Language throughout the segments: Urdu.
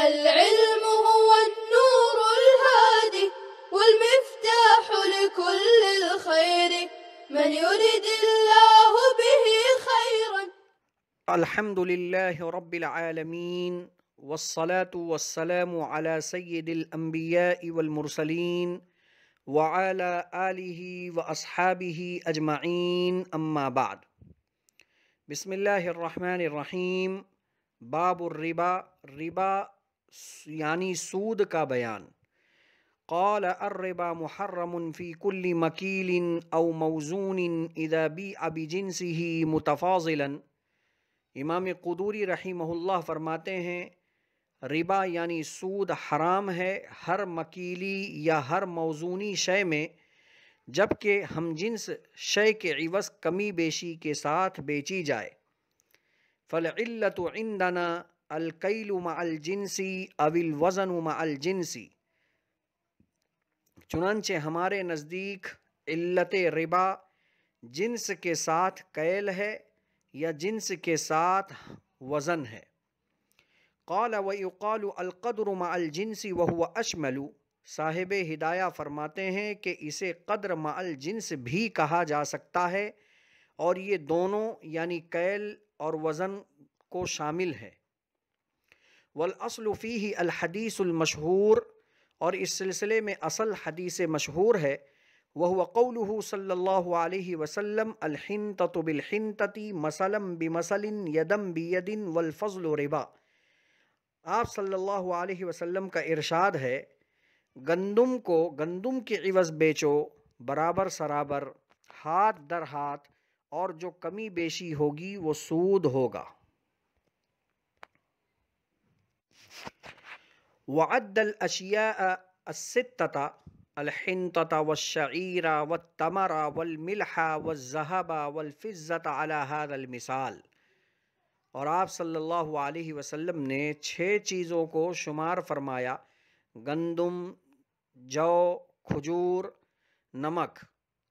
العلم هو النور الهادي والمفتاح لكل الخير من يرد الله به خيرا. الحمد لله رب العالمين والصلاة والسلام على سيد الأنبياء والمرسلين وعلى آله وأصحابه أجمعين أما بعد. بسم اللہ الرحمن الرحیم. باب الربا، ربا یعنی سود کا بیان. قال الربا محرم فی کل مکیل او موزون اذا بیع بجنسه متفاضلا. امام قدوری رحمہ اللہ فرماتے ہیں ربا یعنی سود حرام ہے ہر مکیلی یا ہر موزونی شے میں جبکہ ہم جنس شے کے عوض کمی بیشی کے ساتھ بیچی جائے. فالعلت عندنا الکیل مع الجنسی او الوزن مع الجنسی. چنانچہ ہمارے نزدیک علت ربا جنس کے ساتھ کیل ہے یا جنس کے ساتھ وزن ہے. قال ويقال القدر مع الجنس وهو اشمل. صاحب ہدایہ فرماتے ہیں کہ اسے قدر مع الجنس بھی کہا جا سکتا ہے اور یہ دونوں یعنی کیل اور وزن کو شامل ہے. والاصل فیہ الحدیث المشہور، اور اس سلسلے میں اصل حدیث مشہور ہے وهو قوله صلی اللہ علیہ وسلم الحنطة بالحنطة مثلا بمثل یدا بید والفضل ربا. آپ صلی اللہ علیہ وسلم کا ارشاد ہے گندم کو گندم کے عوض بیچو برابر سرابر ہاتھ در ہاتھ، اور جو کمی بیشی ہوگی وہ سود ہوگا. وعد الاشیاء الستة الحنطة والشعیر والتمر والملح والذهب والفضة على هذا المثال. اور آپ صلی اللہ علیہ وسلم نے 6 چیزوں کو شمار فرمایا: گندم، جو، کھجور، نمک،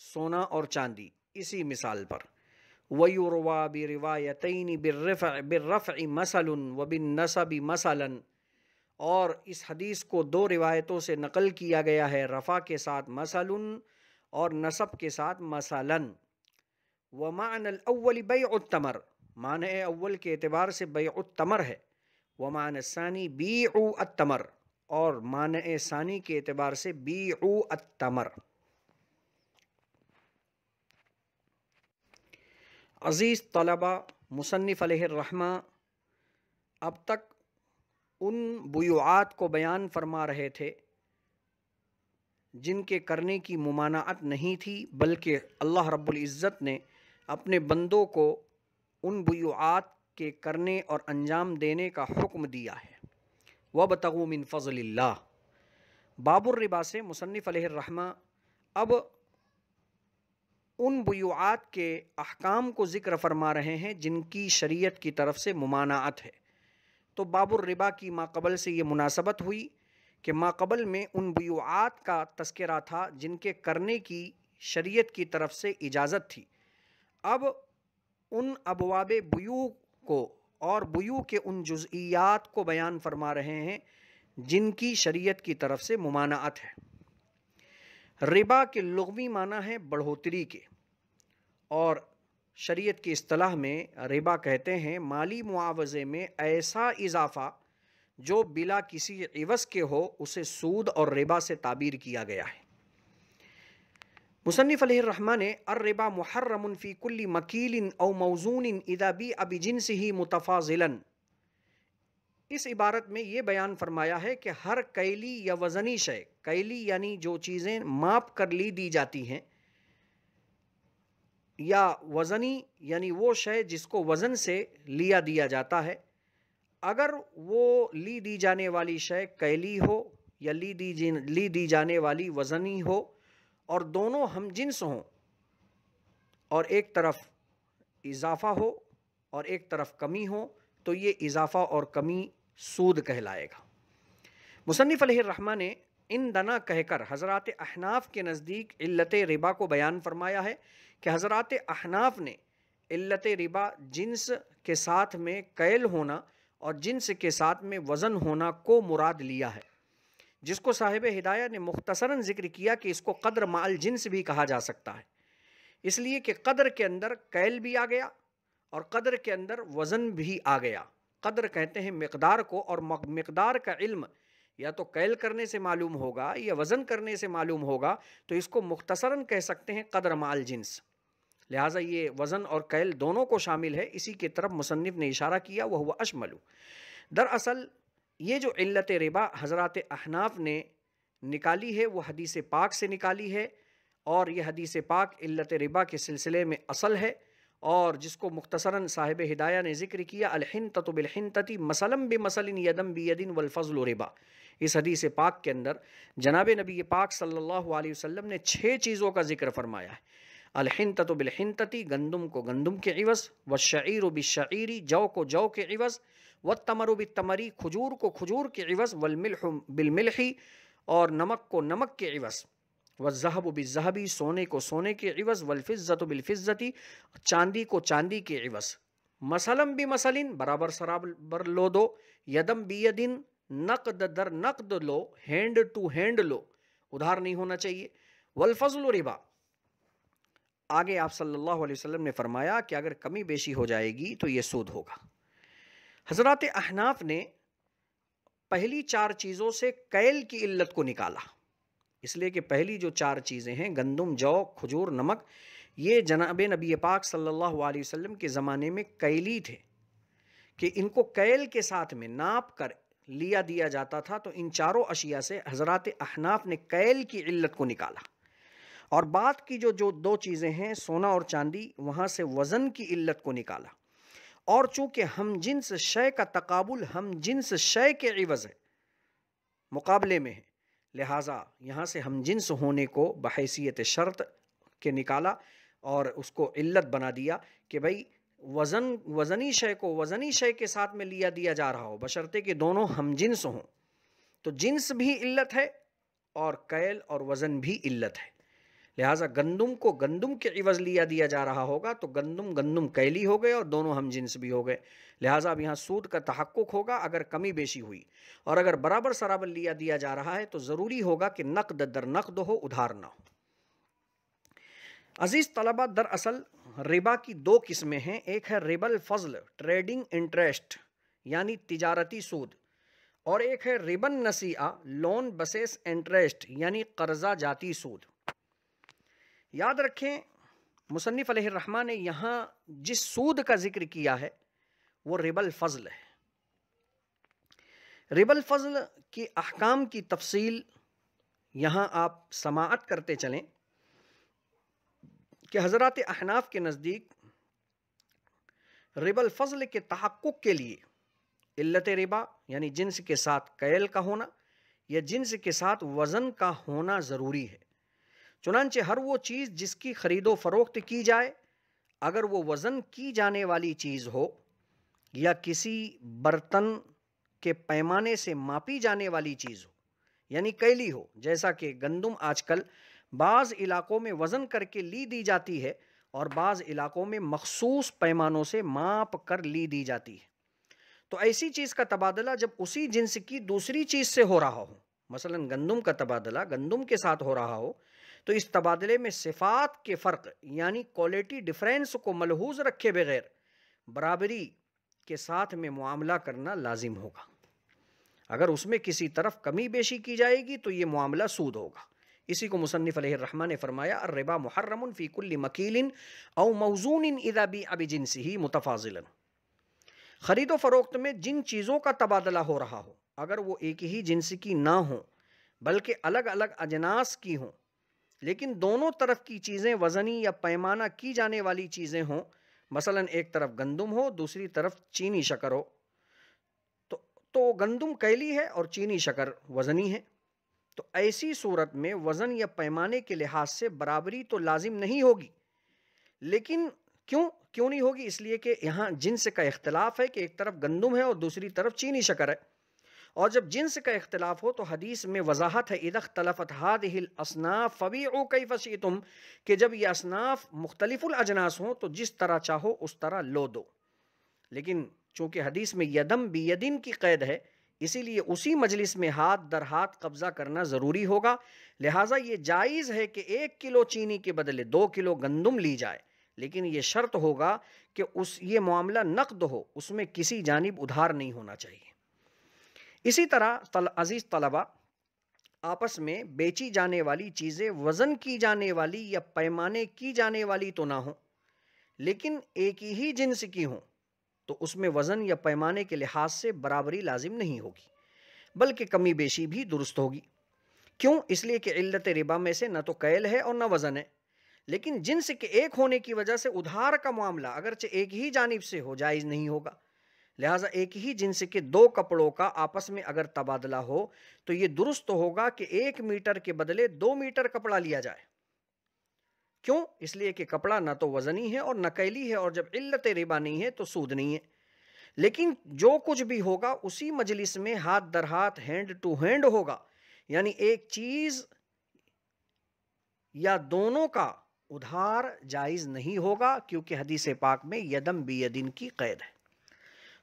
سونا اور چاندی، اسی مثال پر. وَيُرْوَى بِرِوَایَتَيْنِ بِالرَّفْعِ مَثَلٌ وَبِالنَّصْبِ مَثَلًا. اور اس حدیث کو 2 روایتوں سے نقل کیا گیا ہے، رفع کے ساتھ مثلٌ اور نصب کے ساتھ مثلاً. وَمَعْنَى الْأَوَّلِ بَيْعُ التَّمْرِ، معنی اول کے اعتبار سے بیع التمر ہے. وَمَعْنَى الثَّانِي بِيعُ التَّمْرِ، اور معنی ثانی کے اعتبار سے بیعُ التمر. عزیز طلبہ، مصنف علیہ الرحمہ اب تک ان بیوعات کو بیان فرما رہے تھے جن کے کرنے کی ممانعت نہیں تھی، بلکہ اللہ رب العزت نے اپنے بندوں کو ان بیوعات کے کرنے اور انجام دینے کا حکم دیا ہے. وَابْتَغُوا مِن فَضْلِ اللَّهِ. باب الربا سے مصنف علیہ الرحمہ اب ان بیوعات کے احکام کو ذکر فرما رہے ہیں جن کی شریعت کی طرف سے ممانعت ہے. تو باب الربا کی ماقبل سے یہ مناسبت ہوئی کہ ماقبل میں ان بیوعات کا تذکرہ تھا جن کے کرنے کی شریعت کی طرف سے اجازت تھی. اب ان ابواب بیوع کو اور بیوع کے ان جزئیات کو بیان فرما رہے ہیں جن کی شریعت کی طرف سے ممانعت ہے. ربا کے لغوی معنی ہے بڑھوتری کے، اور شریعت کی اصطلاح میں ربا کہتے ہیں مالی معاوضے میں ایسا اضافہ جو بلا کسی عوض کے ہو، اسے سود اور ربا سے تعبیر کیا گیا ہے. مصنف علیہ الرحمہ نے الربا محرم فی کل مکیل او موزون اذا بیع بجنسہ متفاضلا، اس عبارت میں یہ بیان فرمایا ہے کہ ہر کیلی یا وزنی شے، کیلی یعنی جو چیزیں ماپ کر لی دی جاتی ہیں، یا وزنی یعنی وہ شے جس کو وزن سے لیا دیا جاتا ہے، اگر وہ لی دی جانے والی شے کیلی ہو یا لی دی جانے والی وزنی ہو اور دونوں ہم جنس ہوں، اور ایک طرف اضافہ ہو اور ایک طرف کمی ہو، تو یہ اضافہ اور کمی سود کہلائے گا. مصنف علیہ الرحمہ نے ان دنا کہہ کر حضرات احناف کے نزدیک علت ربا کو بیان فرمایا ہے کہ حضرات احناف نے علت ربا جنس کے ساتھ میں کیل ہونا اور جنس کے ساتھ میں وزن ہونا کو مراد لیا ہے، جس کو صاحب ہدایہ نے مختصراً ذکر کیا کہ اس کو قدر مع الجنس بھی کہا جا سکتا ہے، اس لیے کہ قدر کے اندر کیل بھی آ گیا اور قدر کے اندر وزن بھی آ گیا۔ قدر کہتے ہیں مقدار کو، اور مقدار کا علم یا تو کیل کرنے سے معلوم ہوگا یا وزن کرنے سے معلوم ہوگا، تو اس کو مختصراً کہہ سکتے ہیں قدر مع الجنس۔ لہٰذا یہ وزن اور کیل دونوں کو شامل ہے، اسی کی طرف مصنف نے اشارہ کیا، وہ اشمل۔ دراصل یہ جو علت ربا حضرات احناف نے نکالی ہے وہ حدیث پاک سے نکالی ہے، اور یہ حدیث پاک علت ربا کے سلسلے میں اصل ہے، اور جس کو مختصراً صاحب ہدایہ نے ذکر کیا، الحنطۃ بالحنطۃ مثلاً بمثل یداً بید والفضل ربا۔ اس حدیث پاک کے اندر جناب نبی پاک صلی اللہ علیہ وسلم نے 6 چیزوں کا ذکر فرمایا ہے۔ الحنطۃ بالحنطۃ، گندم کو گندم کے عوض، والشعیر بالشعیر، جو کو جو کے عوض، والتمر بالتمر، کھجور کو کھجور کے عوض، والملح بالملح، اور نمک کو نمک کے عوض، والذهب بالذهب، سونے کو سونے کے عوض، والفضة بالفضة، چاندی کو چاندی کے عوض، مثلا بمثل، برابر سرابر لو دو، یدم بیدن، نقد در نقد لو، ہینڈ ٹو ہینڈ لو، ادھار نہیں ہونا چاہیے، والفضل ربا۔ آگے آپ صلی اللہ علیہ وسلم نے فرمایا کہ اگر کمی بیشی ہو جائے گی تو یہ سود ہوگا۔ حضرات احناف نے پہلی 4 چیزوں سے کیل کی علت کو نکالا، اس لیے کہ پہلی جو 4 چیزیں ہیں، گندم، جو، کھجور، نمک، یہ جناب نبی پاک صلی اللہ علیہ وسلم کے زمانے میں کیلی تھے، کہ ان کو کیل کے ساتھ میں ناپ کر لیا دیا جاتا تھا، تو ان چاروں اشیاء سے حضرات احناف نے کیل کی علت کو نکالا، اور بعد کی جو 2 چیزیں ہیں، سونا اور چاندی، وہاں سے وزن کی علت کو نکالا، اور چونکہ ہم جنس شے کا تقابل ہم جنس شے کے عوض ہے، مقابلے میں ہے، لہٰذا یہاں سے ہم جنس ہونے کو بحیثیت شرط کے نکالا اور اس کو علت بنا دیا کہ بھائی وزنی شے کو وزنی شے کے ساتھ میں لیا دیا جا رہا ہو، بشرطے کہ دونوں ہم جنس ہوں، تو جنس بھی علت ہے اور کیل اور وزن بھی علت ہے۔ لہٰذا گندم کو گندم کے عوض لیا دیا جا رہا ہوگا تو گندم کیلی ہو گئے اور دونوں ہم جنس بھی ہو گئے، لہٰذا اب یہاں سود کا تحقق ہوگا اگر کمی بیشی ہوئی، اور اگر برابر سرابر لیا دیا جا رہا ہے تو ضروری ہوگا کہ نقد در نقد ہو، ادھار نہ ہو۔ عزیز طلبہ، دراصل ربا کی 2 قسمیں ہیں، ایک ہے ربا الفضل، ٹریڈنگ انٹرسٹ یعنی تجارتی سود، اور ایک ہے ربا النسیئہ، لون بسیس انٹرسٹ یعنی قرضہ جاتی سود۔ یاد رکھیں مصنف علیہ الرحمہ نے یہاں جس سود کا ذکر کیا ہے وہ ربا الفضل ہے۔ ربا الفضل کی احکام کی تفصیل یہاں آپ سماعت کرتے چلیں کہ حضرات احناف کے نزدیک ربا الفضل کے تحقق کے لیے علت ربا یعنی جنس کے ساتھ کیل کا ہونا یا جنس کے ساتھ وزن کا ہونا ضروری ہے۔ چنانچہ ہر وہ چیز جس کی خرید و فروخت کی جائے، اگر وہ وزن کی جانے والی چیز ہو یا کسی برتن کے پیمانے سے ماپی جانے والی چیز ہو یعنی کیلی ہو، جیسا کہ گندم آج کل بعض علاقوں میں وزن کر کے لی دی جاتی ہے اور بعض علاقوں میں مخصوص پیمانوں سے ماپ کر لی دی جاتی ہے، تو ایسی چیز کا تبادلہ جب اسی جنس کی دوسری چیز سے ہو رہا ہو، مثلا گندم کا تبادلہ گندم کے ساتھ ہو رہا ہو، تو اس تبادلے میں صفات کے فرق یعنی کوالٹی ڈیفرنس کو ملحوظ رکھے بغیر برابری کے ساتھ میں معاملہ کرنا لازم ہوگا۔ اگر اس میں کسی طرف کمی بیشی کی جائے گی تو یہ معاملہ سود ہوگا۔ اسی کو مصنف علیہ الرحمہ نے فرمایا، الربا محرم فی کل مکیل او موزون اذا بیع بجنسہ متفاضلا۔ خرید و فروخت میں جن چیزوں کا تبادلہ ہو رہا ہو، اگر وہ ایک ہی جنس کی نہ ہوں بلکہ الگ الگ اجناس کی ہوں، لیکن دونوں طرف کی چیزیں وزنی یا پیمانہ کی جانے والی چیزیں ہوں، مثلا ایک طرف گندم ہو دوسری طرف چینی شکر ہو، تو گندم کیلی ہے اور چینی شکر وزنی ہے، تو ایسی صورت میں وزن یا پیمانے کے لحاظ سے برابری تو لازم نہیں ہوگی، لیکن کیوں نہیں ہوگی؟ اس لیے کہ یہاں جنس کا اختلاف ہے کہ ایک طرف گندم ہے اور دوسری طرف چینی شکر ہے، اور جب جنس کا اختلاف ہو تو حدیث میں وضاحت ہے، اذا اختلفت هذه الاصناف فبيعوا كيف شئتم، کہ جب یہ اصناف مختلف الاجناس ہوں تو جس طرح چاہو اس طرح لو دو، لیکن چونکہ حدیث میں یدم بیدن کی قید ہے، اسی لیے اسی مجلس میں ہاتھ در ہاتھ قبضہ کرنا ضروری ہوگا. لہٰذا یہ جائز ہے کہ 1 کلو چینی کے بدلے 2 کلو گندم لی جائے، لیکن یہ شرط ہوگا کہ یہ معاملہ نقد ہو، اس میں کسی جانب ادھار نہیں ہونا چاہیے. اسی طرح عزیز طلبہ، آپس میں بیچی جانے والی چیزیں وزن کی جانے والی یا پیمانے کی جانے والی تو نہ ہوں، لیکن ایک ہی جنس کی ہوں تو اس میں وزن یا پیمانے کے لحاظ سے برابری لازم نہیں ہوگی، بلکہ کمی بیشی بھی درست ہوگی. کیوں؟ اس لیے کہ علت ربا میں سے نہ تو کیل ہے اور نہ وزن ہے، لیکن جنس کے ایک ہونے کی وجہ سے ادھار کا معاملہ اگرچہ ایک ہی جانب سے ہو جائز نہیں ہوگا. لہٰذا ایک ہی جنس کے 2 کپڑوں کا آپس میں اگر تبادلہ ہو تو یہ درست ہوگا کہ 1 میٹر کے بدلے 2 میٹر کپڑا لیا جائے. کیوں؟ اس لیے کہ کپڑا نہ تو وزنی ہے اور نہ کیلی ہے، اور جب علت ربا نہیں ہے تو سود نہیں ہے. لیکن جو کچھ بھی ہوگا اسی مجلس میں ہاتھ در ہاتھ، ہینڈ ٹو ہینڈ ہوگا، یعنی ایک چیز یا دونوں کا ادھار جائز نہیں ہوگا، کیونکہ حدیث پاک میں یدم بیدن کی قید ہے.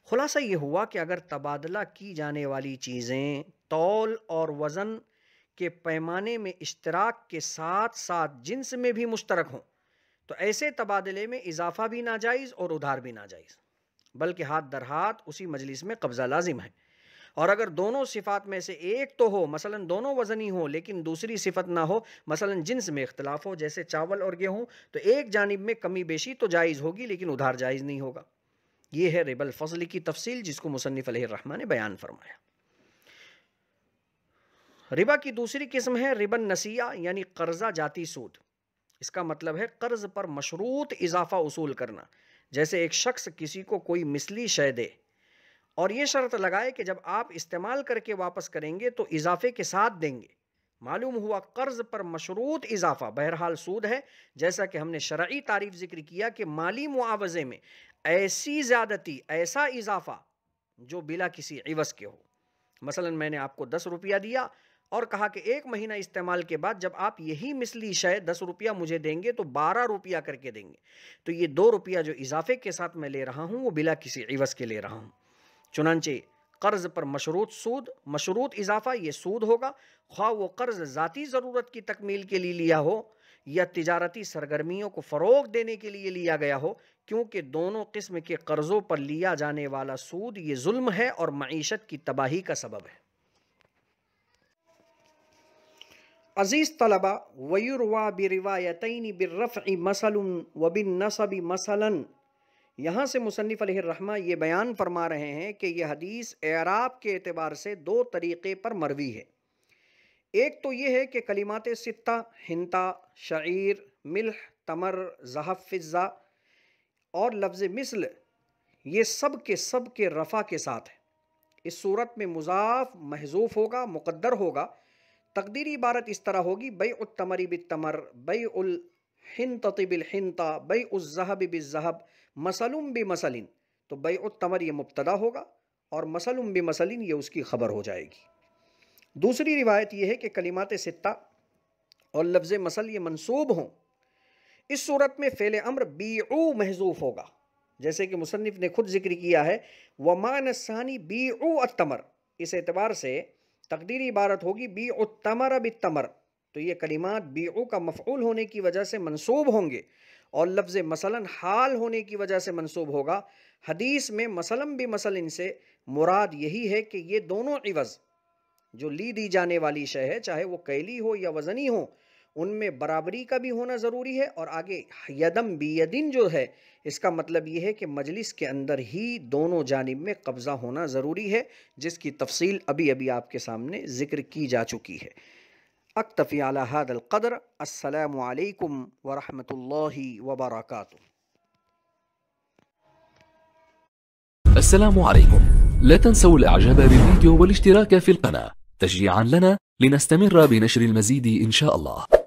خلاصہ یہ ہوا کہ اگر تبادلہ کی جانے والی چیزیں تول اور وزن کے پیمانے میں اشتراک کے ساتھ ساتھ جنس میں بھی مشترک ہوں تو ایسے تبادلے میں اضافہ بھی ناجائز اور ادھار بھی ناجائز، بلکہ ہاتھ در ہاتھ اسی مجلس میں قبضہ لازم ہے. اور اگر دونوں صفات میں سے ایک تو ہو، مثلا دونوں وزنی ہو لیکن دوسری صفت نہ ہو، مثلا جنس میں اختلاف ہو جیسے چاول اور گیہوں، تو ایک جانب میں کمی بیشی تو جائز ہوگی لیکن ادھار جائز نہیں ہوگا. یہ ہے ربا الفضل کی تفصیل جس کو مصنف علیہ الرحمہ نے بیان فرمایا. ربا کی دوسری قسم ہے ربا النسیہ، یعنی قرضہ جاتی سود. اس کا مطلب ہے قرض پر مشروط اضافہ وصول کرنا. جیسے ایک شخص کسی کو کوئی مثلی شے دے اور یہ شرط لگائے کہ جب آپ استعمال کر کے واپس کریں گے تو اضافے کے ساتھ دیں گے. معلوم ہوا قرض پر مشروط اضافہ بہرحال سود ہے، جیسا کہ ہم نے شرعی تعریف ذکر کیا کہ مالی معاوضے میں ایسی زیادتی، ایسا اضافہ جو بلا کسی عوض کے ہو. مثلا میں نے آپ کو 10 روپیہ دیا اور کہا کہ 1 مہینہ استعمال کے بعد جب آپ یہی مثلی شے 10 روپیہ مجھے دیں گے تو 12 روپیہ کر کے دیں گے، تو یہ 2 روپیہ جو اضافے کے ساتھ میں لے رہا ہوں وہ بلا کسی عوض کے لے رہا ہوں. چنانچہ قرض پر مشروط سود، مشروط اضافہ یہ سود ہوگا، خواہ وہ قرض ذاتی ضرورت کی تکمیل کے لیے لیا ہو یا تجارتی سرگرمیوں کو فروغ دینے کے لیے لیا گیا ہو، کیونکہ دونوں قسم کے قرضوں پر لیا جانے والا سود یہ ظلم ہے اور معیشت کی تباہی کا سبب ہے. عزیز طلبہ، وَيُرْوَى بِرِوَایَتَيْنِ بِالرَّفْعِ مَثَلٌ وَبِالنَّصَبِ مَثَلًا. یہاں سے مصنف علیہ الرحمہ یہ بیان فرما رہے ہیں کہ یہ حدیث اعراب کے اعتبار سے 2 طریقے پر مروی ہے. ایک تو یہ ہے کہ کلمات 6 ہنتا، شعیر، ملح، تمر، ذہب، فضہ اور لفظ مثل یہ سب کے رفع کے ساتھ ہے. اس صورت میں مضاف محذوف ہوگا، مقدر ہوگا. تقدیری عبارت اس طرح ہوگی: بیع التمر بالتمر، بیع الحنطۃ بالحنطہ، بیع الذہب بالذہب، مثل بمثل. تو بیع التمر یہ مبتدا ہوگا اور مثل بمثل یہ اس کی خبر ہو جائے گی. دوسری روایت یہ ہے کہ کلمات 6 اور لفظ مثل یہ منصوب ہوں. اس صورت میں فعل امر بیعو محذوف ہوگا، جیسے کہ مصنف نے خود ذکر کیا ہے وَمَعْنَ الثَّانِي بیعو التمر. اس اعتبار سے تقدیری عبارت ہوگی بیع التمر بالتمر. تو یہ کلمات بیعو کا مفعول ہونے کی وجہ سے منصوب ہوں گے اور لفظ مثلاً حال ہونے کی وجہ سے منصوب ہوگا. حدیث میں مثلاً بمثل سے مراد یہی ہے کہ یہ دونوں عوض جو لی دی جانے والی شے ہے، چاہے وہ کیلی ہو یا وزنی ہو، ان میں برابری کا بھی ہونا ضروری ہے. اور آگے یدم بیدن جو ہے اس کا مطلب یہ ہے کہ مجلس کے اندر ہی دونوں جانب میں قبضہ ہونا ضروری ہے، جس کی تفصیل ابھی آپ کے سامنے ذکر کی جا چکی ہے. اکتفی علی ھذا القدر. السلام علیکم ورحمۃ اللہ وبرکاتہ. السلام عليكم. لا تنسوا الاعجاب بالفيديو والاشتراك في القناة تشجيعا لنا لنستمر بنشر المزيد إن شاء الله.